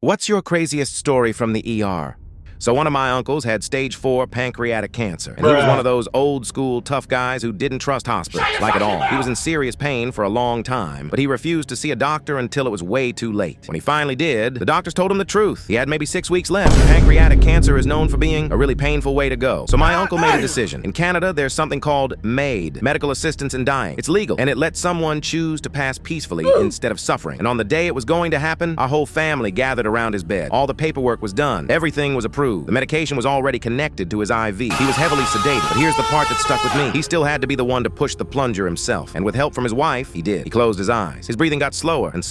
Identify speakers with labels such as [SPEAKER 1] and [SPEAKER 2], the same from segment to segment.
[SPEAKER 1] What's your craziest story from the ER? So one of my uncles had stage 4 pancreatic cancer, and he was one of those old-school tough guys who didn't trust hospitals, like at all. He was in serious pain for a long time, but he refused to see a doctor until it was way too late. When he finally did, the doctors told him the truth. He had maybe 6 weeks left. Pancreatic cancer is known for being a really painful way to go. So my uncle made a decision. In Canada, there's something called MAID, Medical Assistance in Dying. It's legal, and it lets someone choose to pass peacefully instead of suffering. And on the day it was going to happen, our whole family gathered around his bed. All the paperwork was done. Everything was approved. The medication was already connected to his IV. He was heavily sedated, but here's the part that stuck with me. He still had to be the one to push the plunger himself, and with help from his wife, he did. He closed his eyes. His breathing got slower and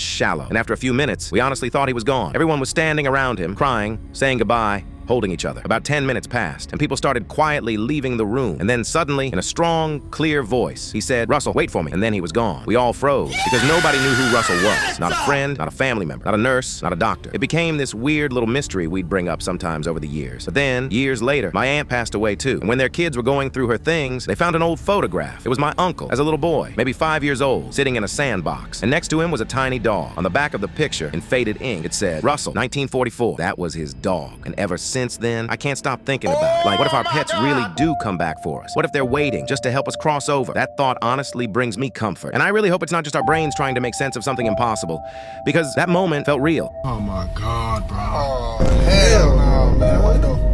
[SPEAKER 1] shallow, and after a few minutes, we honestly thought he was gone. Everyone was standing around him, crying, saying goodbye, holding each other. About 10 minutes passed, and people started quietly leaving the room. And then suddenly, in a strong, clear voice, he said, "Russell, wait for me." And then he was gone. We all froze, because nobody knew who Russell was. Not a friend, not a family member, not a nurse, not a doctor. It became this weird little mystery we'd bring up sometimes over the years. But then, years later, my aunt passed away too. And when their kids were going through her things, they found an old photograph. It was my uncle, as a little boy, maybe 5 years old, sitting in a sandbox. And next to him was a tiny dog. On the back of the picture, in faded ink, it said, "Russell, 1944. That was his dog. And ever since then, I can't stop thinking about it. Like, what if our pets really do come back for us? What if they're waiting just to help us cross over? That thought honestly brings me comfort. And I really hope it's not just our brains trying to make sense of something impossible, because that moment felt real.
[SPEAKER 2] Oh my God, bro.
[SPEAKER 3] Oh, hell no, man. What the